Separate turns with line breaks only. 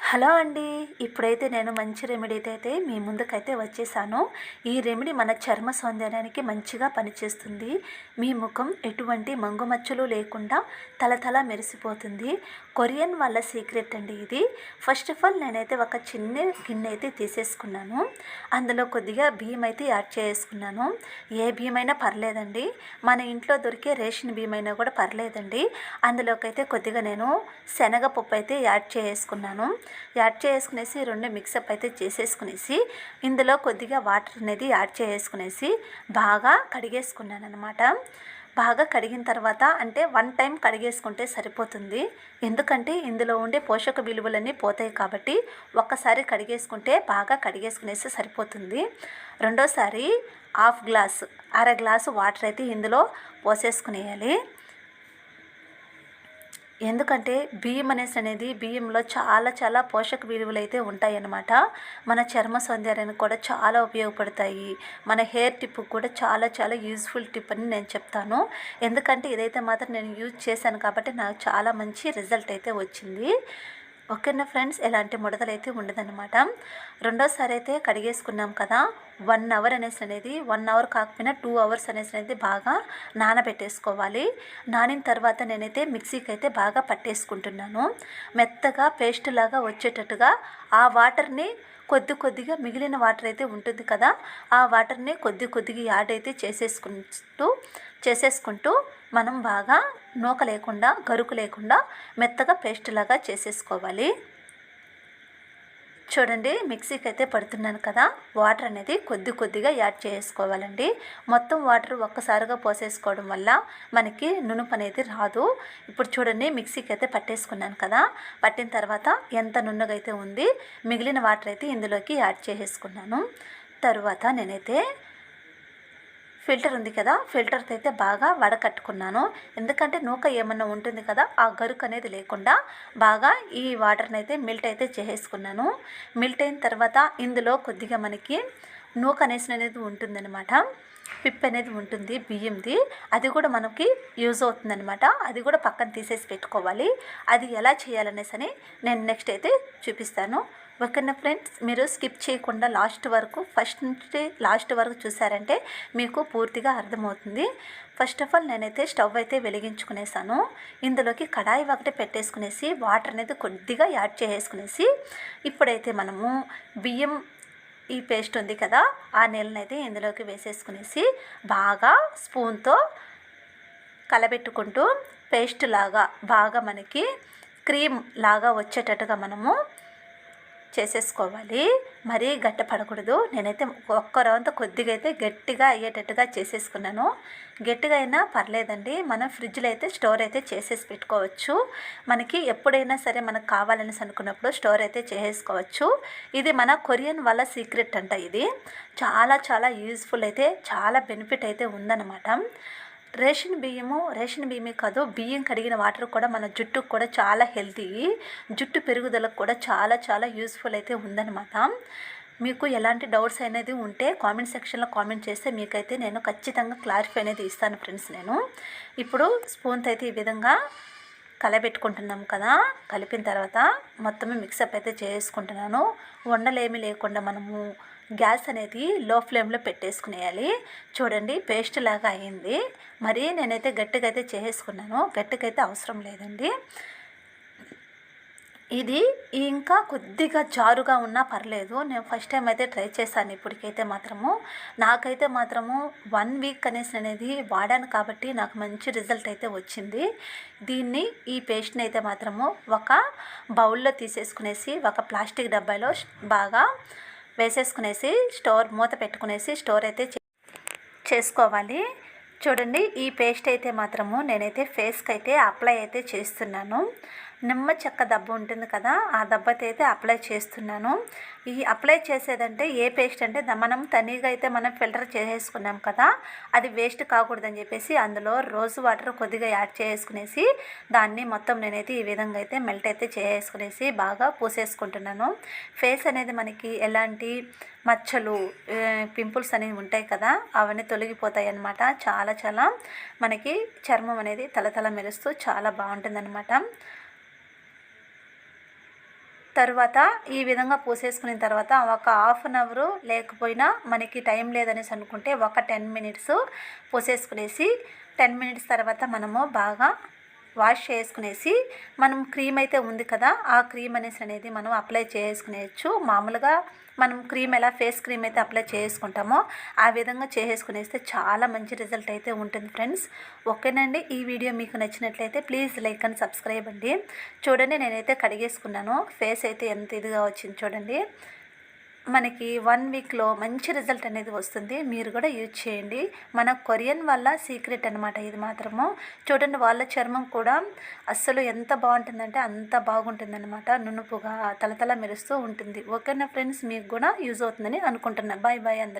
Hello అండి. ఇప్పుడైతే నేను మంచి రెమెడీతో అయితే మీ ముందుకైతే వచ్చేసాను. ఈ రెమెడీ మన చర్మ సౌందర్యానికి మంచిగా పనిచేస్తుంది. మీ ముఖం ఎటువంటి మంగుమచ్చలు లేకుండా తలతల మెరిసిపోతుంది. కొరియన్ వాళ్ళ సీక్రెట్ అండి ఇది. ఫస్ట్ ఆఫ్ ఆల్ నేనైతే ఒక చిన్న గిన్నె అయితే తీసేసుకున్నాను. అందులో కొద్దిగా బియ్యం అయితే యాడ్ చేసుకున్నాను. ఏ బియ్యం అయినా పర్లేదండి, మన ఇంట్లో దొరికే రేషన్ బియ్యం అయినా కూడా పర్లేదండి. అందులోకైతే కొద్దిగా నేను శనగపప్పు అయితే యాడ్ చేసుకున్నాను. యాడ్ చేసుకునేసి రెండు మిక్సప్ అయితే చేసేసుకునేసి ఇందులో కొద్దిగా వాటర్ అనేది యాడ్ చేసుకునేసి బాగా కడిగేసుకున్నాను అనమాట. బాగా కడిగిన తర్వాత అంటే వన్ టైం కడిగేసుకుంటే సరిపోతుంది. ఎందుకంటే ఇందులో ఉండే పోషక విలువలన్నీ పోతాయి కాబట్టి ఒక్కసారి కడిగేసుకుంటే బాగా కడిగేసుకునేసి సరిపోతుంది. రెండోసారి హాఫ్ గ్లాస్ అర గ్లాసు వాటర్ అయితే ఇందులో పోసేసుకునేయాలి. ఎందుకంటే బియ్యం అనేది బియ్యంలో చాలా పోషక విలువలు అయితే ఉంటాయన్నమాట. మన చర్మ సౌందర్యానికి కూడా చాలా ఉపయోగపడతాయి. మన హెయిర్ టిప్ కూడా చాలా యూజ్ఫుల్ టిప్ అని నేను చెప్తాను. ఎందుకంటే ఇదైతే మాత్రం నేను యూజ్ చేశాను కాబట్టి నాకు చాలా మంచి రిజల్ట్ అయితే వచ్చింది. ఓకేనా ఫ్రెండ్స్, ఎలాంటి ముడతలు అయితే ఉండదన్నమాట. రెండోసారి అయితే కడిగేసుకున్నాం కదా, 1 అవర్ అనేది 1 అవర్ కాకపోయినా 2 అవర్స్ అనేది బాగా నానబెట్టేసుకోవాలి. నానిన తర్వాత నేనైతే మిక్సీకి అయితే బాగా పట్టేసుకుంటున్నాను. మెత్తగా పేస్ట్ లాగా వచ్చేటట్టుగా ఆ వాటర్ని కొద్దిగా మిగిలిన వాటర్ అయితే ఉంటుంది కదా, ఆ వాటర్ని కొద్దిగా యాడ్ అయితే చేసేసుకుంటూ మనం బాగా నూక లేకుండా గరుకు లేకుండా మెత్తగా పేస్ట్ లాగా చేసేసుకోవాలి. చూడండి, మిక్సీకి అయితే పడుతున్నాను కదా, వాటర్ అనేది కొద్దిగా యాడ్ చేసుకోవాలండి. మొత్తం వాటర్ ఒక్కసారిగా పోసేసుకోవడం వల్ల మనకి నునుపు అనేది రాదు. ఇప్పుడు చూడండి, మిక్సీకి అయితే పట్టేసుకున్నాను కదా, పట్టిన తర్వాత ఎంత నున్నగా అయితే ఉంది, మిగిలిన వాటర్ అయితే ఇందులోకి యాడ్ చేసేసుకున్నాను. తరువాత నేనైతే ఫిల్టర్ ఉంది కదా, ఫిల్టర్తో అయితే బాగా వడకట్టుకున్నాను. ఎందుకంటే నూక ఏమన్నా ఉంటుంది కదా, ఆ గరుకు అనేది లేకుండా బాగా ఈ వాటర్ని అయితే మెల్ట్ అయితే చేసేసుకున్నాను. మెల్ట్ అయిన తర్వాత ఇందులో కొద్దిగా మనకి నూక అనేది ఉంటుందన్నమాట. పిప్ అనేది ఉంటుంది బియ్యంది, అది కూడా మనకి యూజ్ అవుతుందన్నమాట. అది కూడా పక్కన తీసేసి పెట్టుకోవాలి. అది ఎలా చేయాలనేసి నేను నెక్స్ట్ అయితే చూపిస్తాను. ఓకేనా ఫ్రెండ్స్, మీరు స్కిప్ చేయకుండా ఫస్ట్ నుంచి లాస్ట్ వరకు చూసారంటే మీకు పూర్తిగా అర్థమవుతుంది. ఫస్ట్ ఆఫ్ ఆల్ నేనైతే స్టవ్ అయితే వెలిగించుకునేసాను. ఇందులోకి కడాయి ఒకటి పెట్టేసుకునేసి వాటర్ అనేది కొద్దిగా యాడ్ చేసుకునేసి ఇప్పుడైతే మనము బియ్యం ఈ పేస్ట్ ఉంది కదా, ఆ నీళ్ళని అయితే ఇందులోకి వేసేసుకునేసి బాగా స్పూన్తో కలబెట్టుకుంటూ పేస్ట్ లాగా బాగా మనకి క్రీమ్ లాగా వచ్చేటట్టుగా మనము చేసేసుకోవాలి. మరీ గట్టిపడకూడదు. నేనైతే ఒక్క రవంత కొద్దిగా అయితే గట్టిగా అయ్యేటట్టుగా చేసేసుకున్నాను. గట్టిగా అయినా పర్లేదండి, మనం ఫ్రిడ్జ్లో అయితే స్టోర్ అయితే చేసేసి పెట్టుకోవచ్చు. మనకి ఎప్పుడైనా సరే మనకు కావాలనేసి అనుకున్నప్పుడు స్టోర్ అయితే చేసేసుకోవచ్చు. ఇది మన కొరియన్ వాళ్ళ సీక్రెట్ అంట. ఇది చాలా యూజ్ఫుల్ అయితే చాలా బెనిఫిట్ అయితే ఉందన్నమాట. రేషన్ బియ్యమే కాదు, బియ్యం కడిగిన వాటర్ కూడా మన జుట్టుకు కూడా చాలా హెల్తీ. జుట్టు పెరుగుదలకు కూడా చాలా యూజ్ఫుల్ అయితే ఉందన్నమాట. మీకు ఎలాంటి డౌట్స్ అనేది ఉంటే కామెంట్ సెక్షన్లో కామెంట్ చేస్తే మీకైతే నేను ఖచ్చితంగా క్లారిఫై అనేది ఇస్తాను ఫ్రెండ్స్. నేను ఇప్పుడు స్పూన్తో అయితే ఈ విధంగా కలబెట్టుకుంటున్నాం కదా, కలిపిన తర్వాత మొత్తమే మిక్సప్ అయితే చేసుకుంటున్నాను. ఉండలేమి లేకుండా మనము గ్యాస్ అనేది లో ఫ్లేమ్లో పెట్టేసుకునేయాలి. చూడండి, పేస్ట్ లాగా అయింది. మరి నేనైతే గట్టిగా అయితే చేసేసుకున్నాను, గట్టిగా అయితే అవసరం లేదండి. ఇది ఇంకా కొద్దిగా జారుగా ఉన్నా పర్లేదు. నేను ఫస్ట్ టైం అయితే ట్రై చేశాను. ఇప్పటికైతే నాకైతే 1 వీక్ అనేది వాడాను కాబట్టి నాకు మంచి రిజల్ట్ అయితే వచ్చింది. ఈ పేస్ట్ని అయితే ఒక బౌల్లో తీసేసుకునేసి ఒక ప్లాస్టిక్ డబ్బాలో బాగా వేసేసుకునేసి మూత పెట్టుకునేసి స్టోర్ అయితే చేసుకోవాలి. చూడండి, ఈ పేస్ట్ అయితే నేనైతే ఫేస్కి అయితే అప్లై అయితే చేస్తున్నాను. నిమ్మ చెక్క దెబ్బ ఉంటుంది కదా, ఆ దెబ్బతో అయితే అప్లై చేస్తున్నాను. ఈ అప్లై చేసేదంటే ఏ పేస్ట్ అంటే మనం తనీగా అయితే మనం ఫిల్టర్ చేసేసుకున్నాం కదా, అది వేస్ట్ కాకూడదని చెప్పేసి అందులో రోజ్ వాటర్ కొద్దిగా యాడ్ చేసుకునేసి దాన్ని మొత్తం నేనైతే ఈ విధంగా అయితే మెల్ట్ అయితే చేసుకునేసి బాగా పూసేసుకుంటున్నాను. ఫేస్ అనేది మనకి ఎలాంటి మచ్చలు పింపుల్స్ అనేవి ఉంటాయి కదా, అవన్నీ తొలగిపోతాయి అన్నమాట. చాలా మనకి చర్మం అనేది తలతల మెరుస్తూ చాలా బాగుంటుంది అన్నమాట. తర్వాత ఈ విధంగా పూసేసుకున్న తర్వాత ఒక హాఫ్ అన్ అవర్ లేకపోయినా మనకి టైం లేదనేసి అనుకుంటే ఒక 10 మినిట్స్ పూసేసుకునేసి 10 మినిట్స్ తర్వాత మనము బాగా వాష్ చేసుకునేసి మనం క్రీమ్ అయితే ఉంది కదా, ఆ క్రీమ్ అనేది మనం అప్లై చేసుకునేయచ్చు. మామూలుగా మనం క్రీమ్ ఎలా ఫేస్ క్రీమ్ అయితే అప్లై చేసుకుంటామో ఆ విధంగా చేసేసుకునేస్తే చాలా మంచి రిజల్ట్ అయితే ఉంటుంది ఫ్రెండ్స్. ఓకేనండి, ఈ వీడియో మీకు నచ్చినట్లయితే ప్లీజ్ లైక్ అండ్ సబ్స్క్రైబ్ అండి. చూడండి, నేనైతే కడిగేసుకున్నాను. ఫేస్ అయితే ఎంత ఇదిగా వచ్చింది చూడండి. మనకి 1 వీక్లో మంచి రిజల్ట్ అనేది వస్తుంది. మీరు కూడా యూజ్ చేయండి. మన కొరియన్ వాళ్ళ సీక్రెట్ అనమాట ఇది మాత్రము. చూడండి, వాళ్ళ చర్మం కూడా అస్సలు ఎంత బాగుంటుందంటే అంత బాగుంటుందన్నమాట. నునుపుగా తలతల మెరుస్తూ ఉంటుంది. ఓకేనా ఫ్రెండ్స్, మీకు కూడా యూజ్ అవుతుందని అనుకుంటున్నా. బాయ్ బాయ్ అందరికీ.